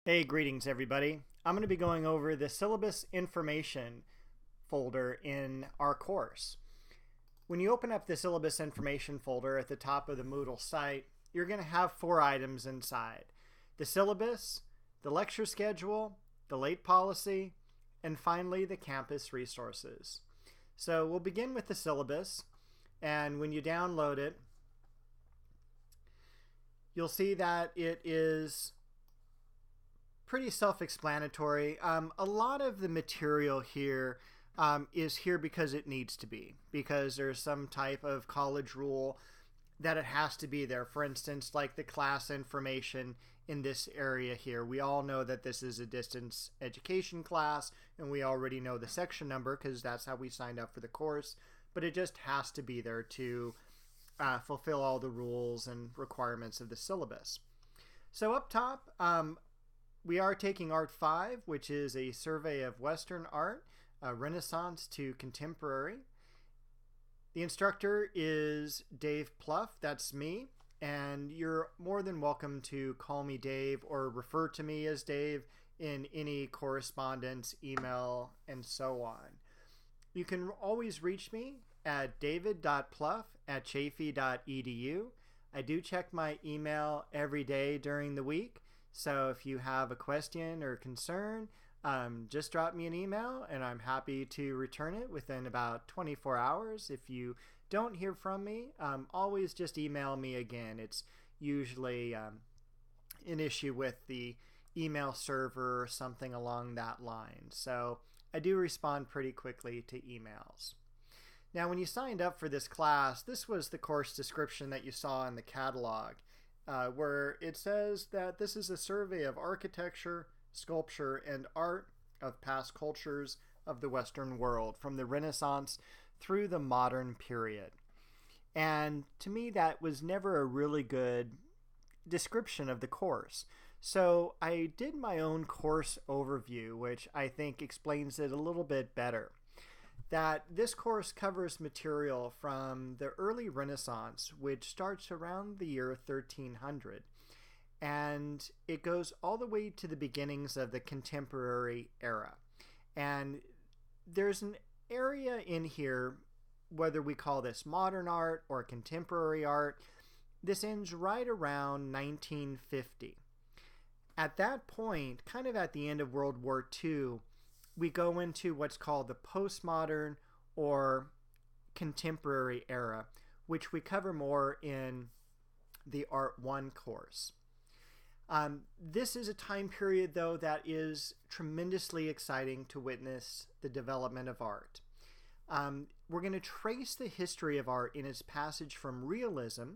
Hey, greetings everybody. I'm going to be going over the syllabus information folder in our course. When you open up the syllabus information folder at the top of the Moodle site, you're going to have 4 items inside: the syllabus, the lecture schedule, the late policy, and finally the campus resources. So we'll begin with the syllabus, and when you download it, you'll see that it is pretty self-explanatory. A lot of the material here is here because it needs to be, because there's some type of college rule that it has to be there. For instance, like the class information in this area here. We all know that this is a distance education class, and we already know the section number because that's how we signed up for the course, but it just has to be there to fulfill all the rules and requirements of the syllabus. So up top, we are taking ARTH 5, which is a survey of Western art, Renaissance to contemporary. The instructor is Dave Pluff, that's me, and you're more than welcome to call me Dave or refer to me as Dave in any correspondence, email, and so on. You can always reach me at david.pluff@chaffey.edu. I do check my email every day during the week. So if you have a question or concern, just drop me an email and I'm happy to return it within about 24 hours. If you don't hear from me, always just email me again. It's usually an issue with the email server or something along that line. So I do respond pretty quickly to emails. Now, when you signed up for this class, this was the course description that you saw in the catalog. Where it says that this is a survey of architecture, sculpture, and art of past cultures of the Western world, from the Renaissance through the modern period. And to me, that was never a really good description of the course. So I did my own course overview, which I think explains it a little bit better. That this course covers material from the early Renaissance, which starts around the year 1300, and it goes all the way to the beginnings of the contemporary era. And there's an area in here, whether we call this modern art or contemporary art, this ends right around 1950. At that point, kind of at the end of World War II, we go into what's called the postmodern or contemporary era, which we cover more in the Art 1 course. This is a time period, though, that is tremendously exciting to witness the development of art. We're going to trace the history of art in its passage from realism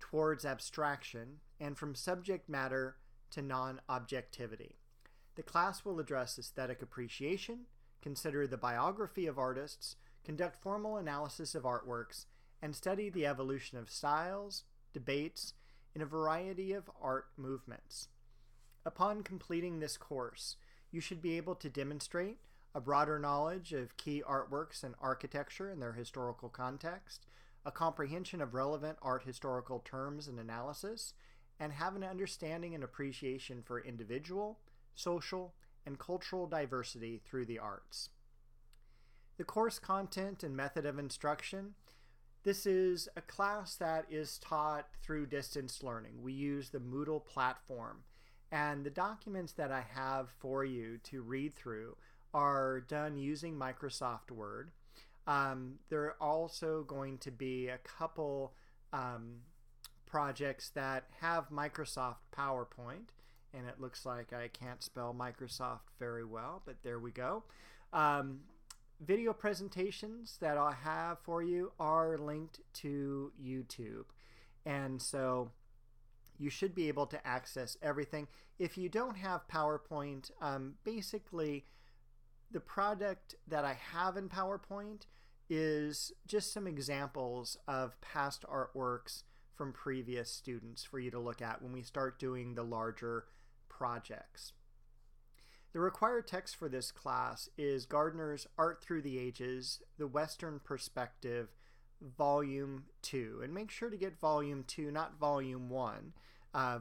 towards abstraction and from subject matter to non-objectivity. The class will address aesthetic appreciation, consider the biography of artists, conduct formal analysis of artworks, and study the evolution of styles, debates, in a variety of art movements. Upon completing this course, you should be able to demonstrate a broader knowledge of key artworks and architecture in their historical context, a comprehension of relevant art historical terms and analysis, and have an understanding and appreciation for individual, social, and cultural diversity through the arts. The course content and method of instruction. This is a class that is taught through distance learning. We use the Moodle platform, and the documents that I have for you to read through are done using Microsoft Word. There are also going to be a couple projects that have Microsoft PowerPoint, and it looks like I can't spell Microsoft very well, but there we go. Video presentations that I have for you are linked to YouTube, and so you should be able to access everything. If you don't have PowerPoint, basically the product that I have in PowerPoint is just some examples of past artworks from previous students for you to look at when we start doing the larger projects. The required text for this class is Gardner's Art Through the Ages, The Western Perspective, Volume 2. And make sure to get Volume 2, not Volume 1.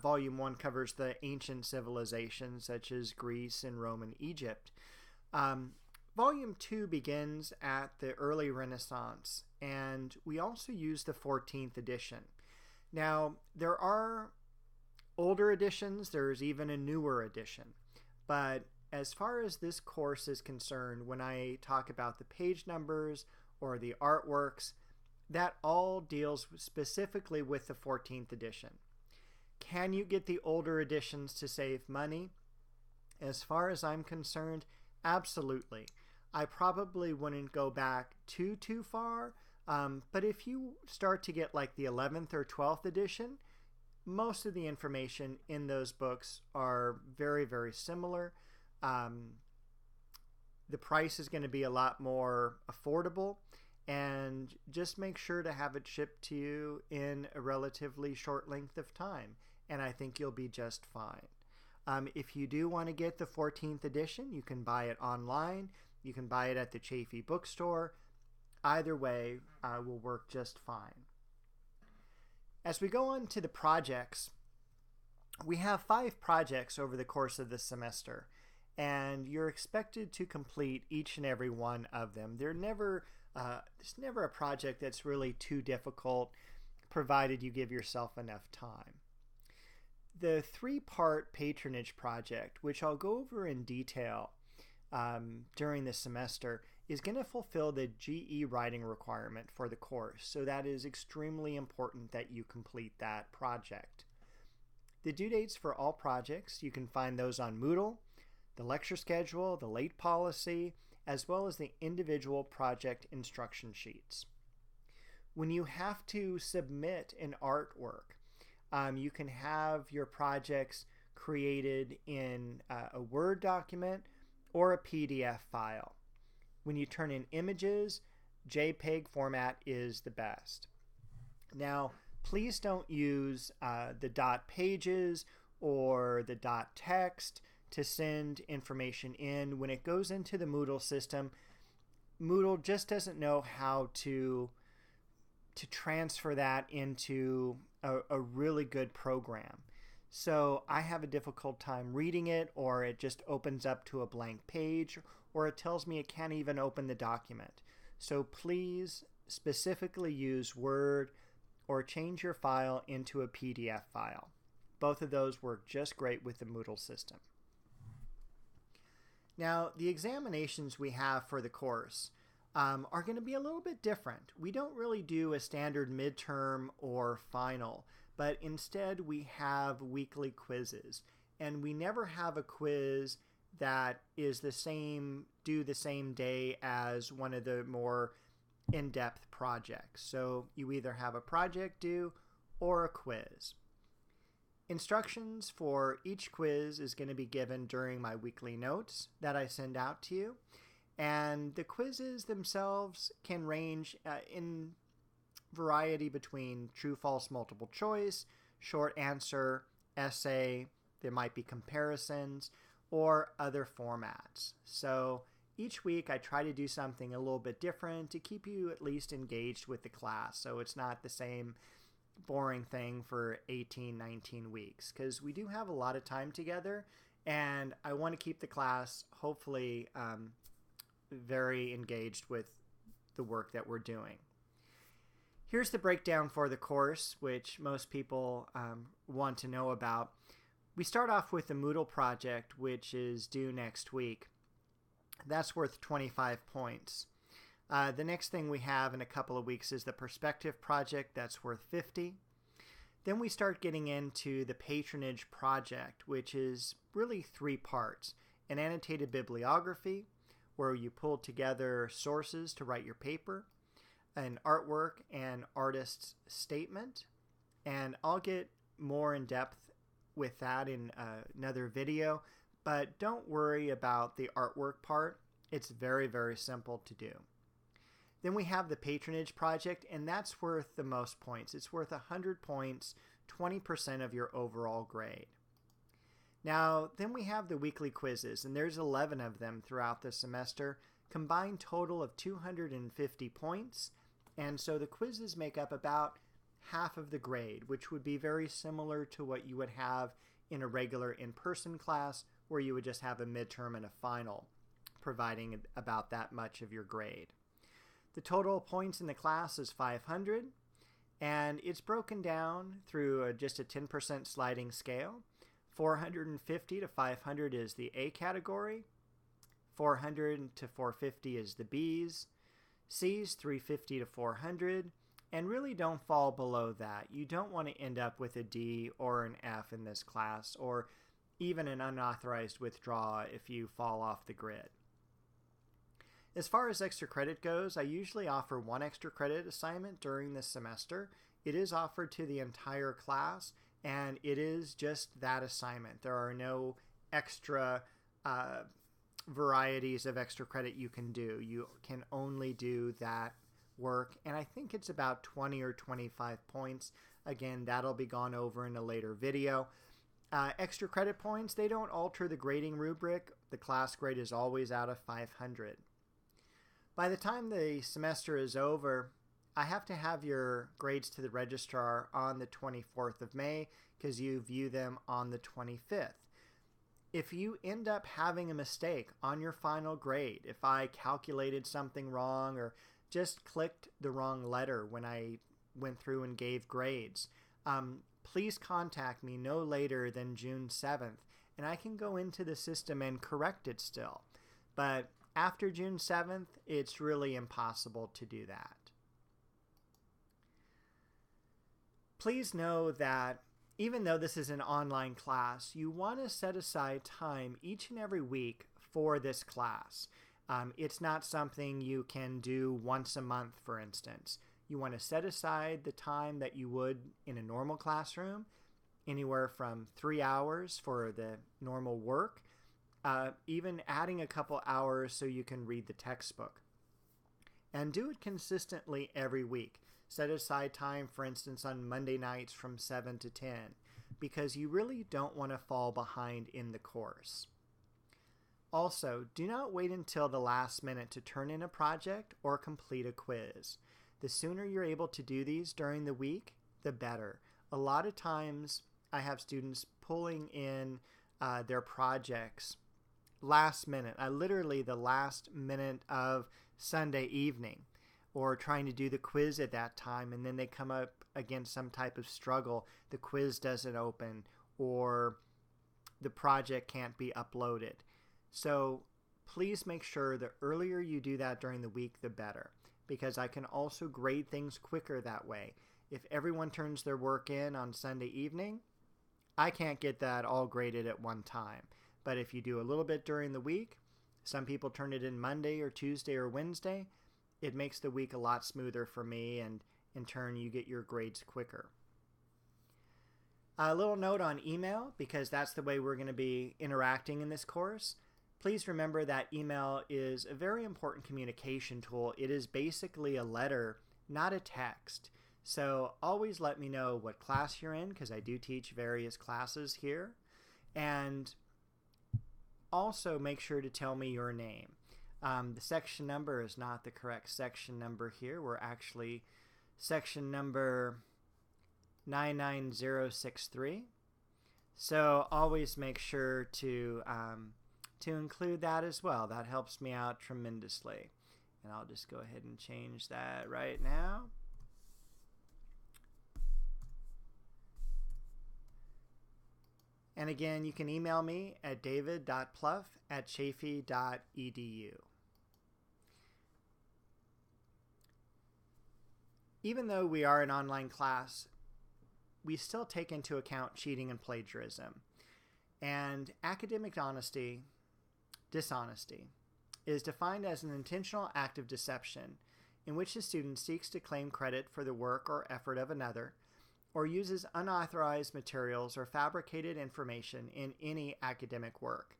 Volume 1 covers the ancient civilizations such as Greece and Rome and Egypt. Volume 2 begins at the early Renaissance, and we also use the 14th edition. Now, there are older editions, there's even a newer edition, but as far as this course is concerned, when I talk about the page numbers or the artworks, that all deals specifically with the 14th edition. Can you get the older editions to save money? As far as I'm concerned, absolutely. I probably wouldn't go back too far, but if you start to get like the 11th or 12th edition, most of the information in those books are very, very similar. The price is going to be a lot more affordable, and just make sure to have it shipped to you in a relatively short length of time, and I think you'll be just fine. If you do want to get the 14th edition, you can buy it online. You can buy it at the Chafee bookstore. Either way will work just fine. As we go on to the projects, we have 5 projects over the course of the semester, and you're expected to complete each and every one of them. There's never a project that's really too difficult, provided you give yourself enough time. The 3-part patronage project, which I'll go over in detail during the semester, is going to fulfill the GE writing requirement for the course, so that is extremely important that you complete that project. The due dates for all projects, you can find those on Moodle, the lecture schedule, the late policy, as well as the individual project instruction sheets. When you have to submit an artwork, you can have your projects created in a Word document or a PDF file. When you turn in images, JPEG format is the best. Now, please don't use the dot pages or the dot text to send information in. When it goes into the Moodle system, Moodle just doesn't know how to transfer that into a really good program. So I have a difficult time reading it, or it just opens up to a blank page, or it tells me it can't even open the document. So please specifically use Word or change your file into a PDF file. Both of those work just great with the Moodle system. Now, the examinations we have for the course are going to be a little bit different. We don't really do a standard midterm or final, but instead we have weekly quizzes. And we never have a quiz that is due the same day as one of the more in-depth projects. So you either have a project due or a quiz. Instructions for each quiz is going to be given during my weekly notes that I send out to you. And the quizzes themselves can range in variety between true, false, multiple choice, short answer, essay, there might be comparisons, or other formats. So each week I try to do something a little bit different to keep you at least engaged with the class, so it's not the same boring thing for 18, 19 weeks, because we do have a lot of time together, and I want to keep the class hopefully very engaged with the work that we're doing. Here's the breakdown for the course, which most people want to know about. We start off with the Moodle project, which is due next week. That's worth 25 points. The next thing we have in a couple of weeks is the Perspective project. That's worth 50. Then we start getting into the Patronage project, which is really 3 parts. An annotated bibliography, where you pull together sources to write your paper, an artwork and artist's statement, and I'll get more in depth with that in another video, but don't worry about the artwork part. It's very, very simple to do. Then we have the Patronage project, and that's worth the most points. It's worth 100 points, 20% of your overall grade. Now, then we have the weekly quizzes, and there's 11 of them throughout the semester, combined total of 250 points, and so the quizzes make up about half of the grade, which would be very similar to what you would have in a regular in-person class where you would just have a midterm and a final, providing about that much of your grade. The total points in the class is 500, and it's broken down through just a 10% sliding scale. 450 to 500 is the A category, 400 to 450 is the B's, C's 350 to 400, and really don't fall below that. You don't want to end up with a D or an F in this class, or even an unauthorized withdrawal if you fall off the grid. As far as extra credit goes, I usually offer one extra credit assignment during the semester. It is offered to the entire class, and it is just that assignment. There are no extra varieties of extra credit you can do. You can only do that work, and I think it's about 20 or 25 points. Again, that'll be gone over in a later video. Extra credit points, they don't alter the grading rubric. The class grade is always out of 500. By the time the semester is over, I have to have your grades to the registrar on the 24th of May because you view them on the 25th. If you end up having a mistake on your final grade, if I calculated something wrong or just clicked the wrong letter when I went through and gave grades, please contact me no later than June 7th, and I can go into the system and correct it still. But after June 7th, it's really impossible to do that. Please know that even though this is an online class, you want to set aside time each and every week for this class. It's not something you can do once a month, for instance. You want to set aside the time that you would in a normal classroom, anywhere from 3 hours for the normal work, even adding a couple hours so you can read the textbook. And do it consistently every week. Set aside time, for instance, on Monday nights from 7 to 10, because you really don't want to fall behind in the course. Also, do not wait until the last minute to turn in a project or complete a quiz. The sooner you're able to do these during the week, the better. A lot of times I have students pulling in their projects last minute, literally the last minute of Sunday evening, or trying to do the quiz at that time, and then they come up against some type of struggle. The quiz doesn't open, or the project can't be uploaded. So please make sure the earlier you do that during the week, the better, because I can also grade things quicker that way. If everyone turns their work in on Sunday evening, I can't get that all graded at one time. But if you do a little bit during the week, some people turn it in Monday or Tuesday or Wednesday, it makes the week a lot smoother for me, and in turn you get your grades quicker. A little note on email, because that's the way we're going to be interacting in this course. Please remember that email is a very important communication tool. It is basically a letter, not a text. So always let me know what class you're in, because I do teach various classes here. And also make sure to tell me your name. The section number is not the correct section number here. We're actually section number 99063. So always make sure to include that as well. That helps me out tremendously. And I'll just go ahead and change that right now. And again, you can email me at david.pluff@chaffey.edu. Even though we are an online class, we still take into account cheating and plagiarism. And academic dishonesty, is defined as an intentional act of deception in which a student seeks to claim credit for the work or effort of another, or uses unauthorized materials or fabricated information in any academic work.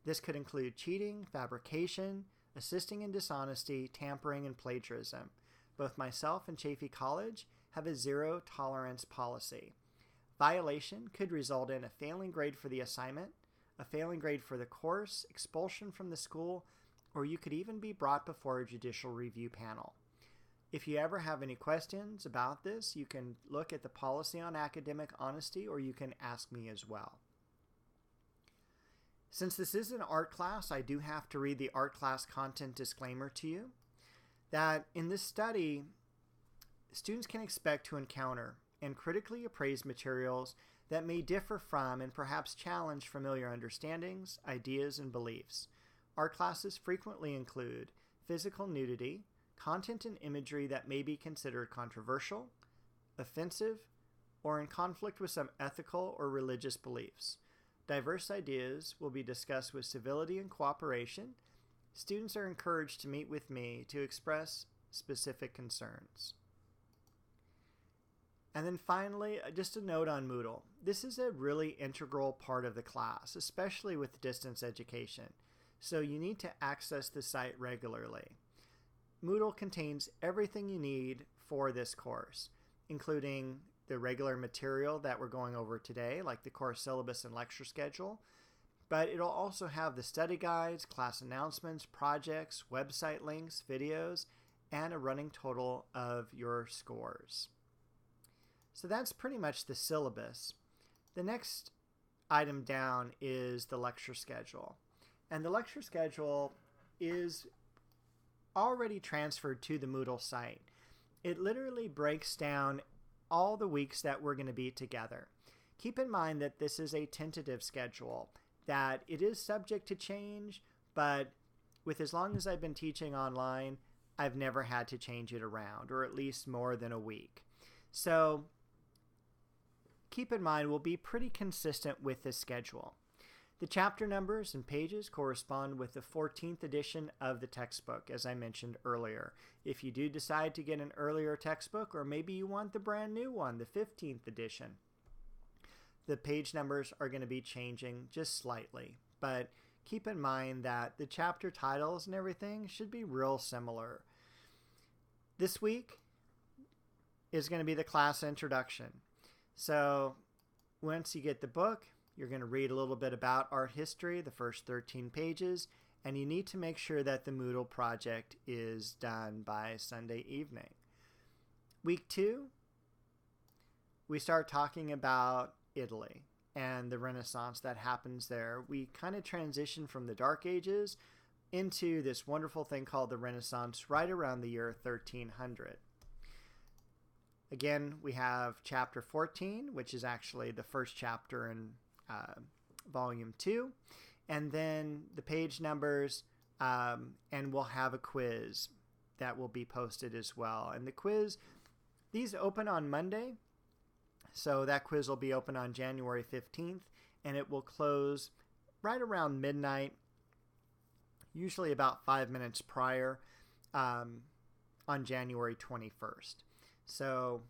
This could include cheating, fabrication, assisting in dishonesty, tampering, and plagiarism. Both myself and Chaffey College have a zero-tolerance policy. Violation could result in a failing grade for the assignment, a failing grade for the course, expulsion from the school, or you could even be brought before a judicial review panel. If you ever have any questions about this, you can look at the policy on academic honesty, or you can ask me as well. Since this is an art class, I do have to read the art class content disclaimer to you, that in this study, students can expect to encounter and critically appraise materials that may differ from and perhaps challenge familiar understandings, ideas, and beliefs. Art classes frequently include physical nudity, content and imagery that may be considered controversial, offensive, or in conflict with some ethical or religious beliefs. Diverse ideas will be discussed with civility and cooperation. Students are encouraged to meet with me to express specific concerns. And then finally, just a note on Moodle. This is a really integral part of the class, especially with distance education. So you need to access the site regularly. Moodle contains everything you need for this course, including the regular material that we're going over today, like the course syllabus and lecture schedule, but it'll also have the study guides, class announcements, projects, website links, videos, and a running total of your scores. So that's pretty much the syllabus. The next item down is the lecture schedule. And the lecture schedule is already transferred to the Moodle site. It literally breaks down all the weeks that we're going to be together. Keep in mind that this is a tentative schedule, that it is subject to change, but with as long as I've been teaching online, I've never had to change it around, or at least more than a week. So keep in mind we'll be pretty consistent with this schedule. The chapter numbers and pages correspond with the 14th edition of the textbook, as I mentioned earlier. If you do decide to get an earlier textbook, or maybe you want the brand new one, the 15th edition, the page numbers are going to be changing just slightly. But keep in mind that the chapter titles and everything should be real similar. This week is going to be the class introduction. So once you get the book, you're going to read a little bit about art history, the first 13 pages, and you need to make sure that the Moodle project is done by Sunday evening. Week 2, we start talking about Italy and the Renaissance that happens there. We kind of transition from the Dark Ages into this wonderful thing called the Renaissance right around the year 1300. Again, we have chapter 14, which is actually the first chapter in volume 2, and then the page numbers, and we'll have a quiz that will be posted as well. And the quiz, these open on Monday, so that quiz will be open on January 15th, and it will close right around midnight, usually about 5 minutes prior, on January 21st. So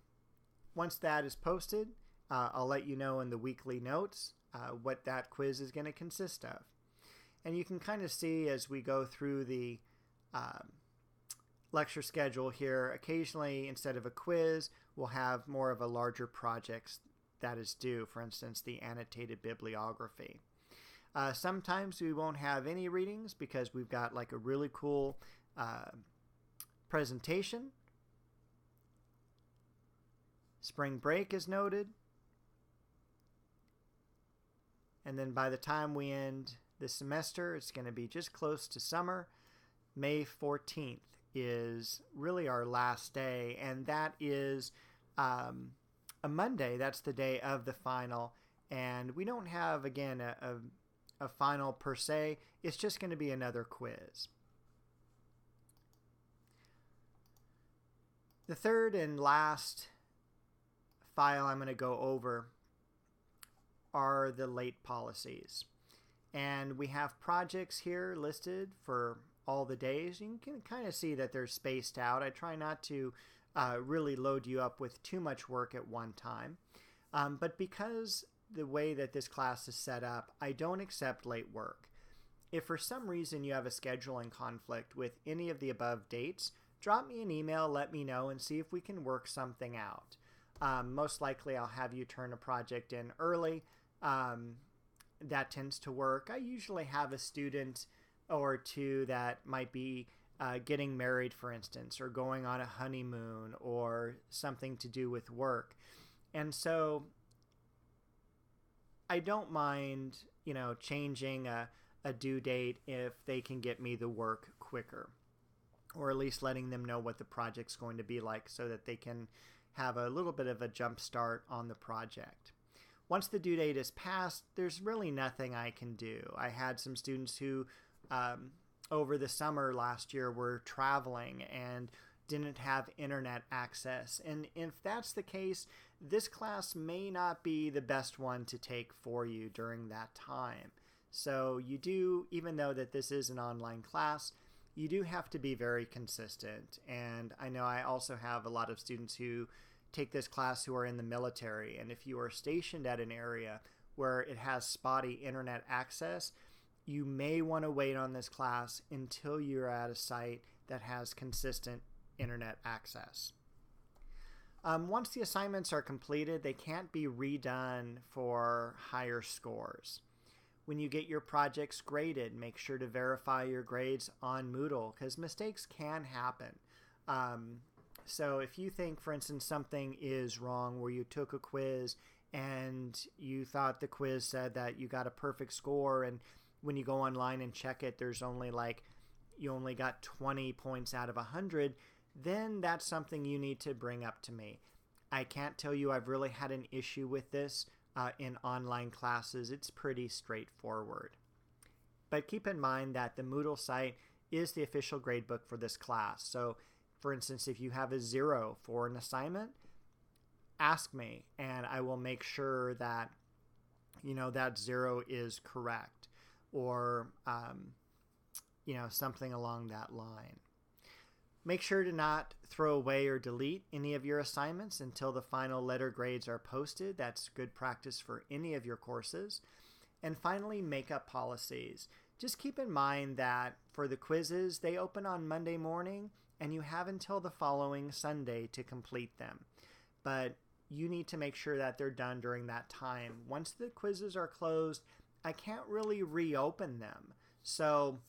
once that is posted, I'll let you know in the weekly notes what that quiz is going to consist of. And you can kind of see as we go through the lecture schedule here, occasionally instead of a quiz, we'll have more of a larger project that is due, for instance, the annotated bibliography. Sometimes we won't have any readings because we've got like a really cool presentation. Spring break is noted. And then by the time we end the semester, it's going to be just close to summer. May 14th is really our last day, and that is a Monday. That's the day of the final, and we don't have, again, a final per se. It's just going to be another quiz. The third and last file I'm going to go over are the late policies. And we have projects here listed for all the days. You can kind of see that they're spaced out. I try not to really load you up with too much work at one time. But because the way that this class is set up, I don't accept late work. If for some reason you have a scheduling conflict with any of the above dates, drop me an email, let me know, and see if we can work something out. Most likely I'll have you turn a project in early. That tends to work. I usually have a student or two that might be getting married, for instance, or going on a honeymoon, or something to do with work. And so I don't mind, changing a due date if they can get me the work quicker, or at least letting them know what the project's going to be like so that they can have a little bit of a jump start on the project. Once the due date is passed, there's really nothing I can do. I had some students who over the summer last year were traveling and didn't have internet access. And if that's the case, this class may not be the best one to take for you during that time. So you do, even though that this is an online class, you do have to be very consistent. And I know I also have a lot of students who take this class who are in the military. And if you are stationed at an area where it has spotty internet access, you may want to wait on this class until you're at a site that has consistent internet access. Once the assignments are completed, they can't be redone for higher scores. When you get your projects graded, make sure to verify your grades on Moodle, because mistakes can happen. So if you think, for instance, something is wrong where you took a quiz and you thought the quiz said that you got a perfect score, and when you go online and check it, there's only you only got 20 points out of 100, then that's something you need to bring up to me. I can't tell you I've really had an issue with this in online classes. It's pretty straightforward. But keep in mind that the Moodle site is the official gradebook for this class. So for instance, if you have a 0 for an assignment, ask me and I will make sure that that 0 is correct, or something along that line. Make sure to not throw away or delete any of your assignments until the final letter grades are posted. That's good practice for any of your courses. And finally, makeup policies. Just keep in mind that for the quizzes, they open on Monday morning and you have until the following Sunday to complete them. But you need to make sure that they're done during that time. Once the quizzes are closed, I can't really reopen them. So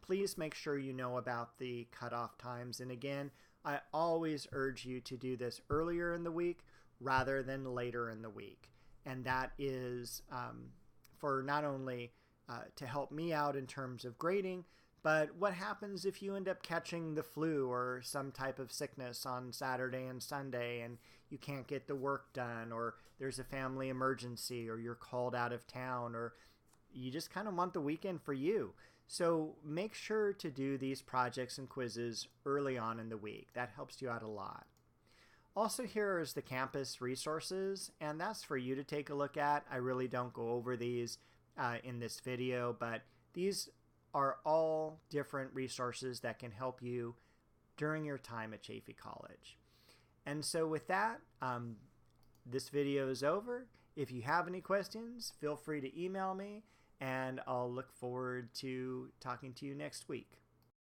please make sure you know about the cutoff times. And again, I always urge you to do this earlier in the week rather than later in the week. And that is for not only to help me out in terms of grading, but what happens if you end up catching the flu or some type of sickness on Saturday and Sunday and you can't get the work done, or there's a family emergency, or you're called out of town, or you just kind of want the weekend for you. So make sure to do these projects and quizzes early on in the week. That helps you out a lot. Also, here is the campus resources, and that's for you to take a look at. I really don't go over these in this video, but these are all different resources that can help you during your time at Chaffey College. And so with that, this video is over. If you have any questions, feel free to email me, and I'll look forward to talking to you next week.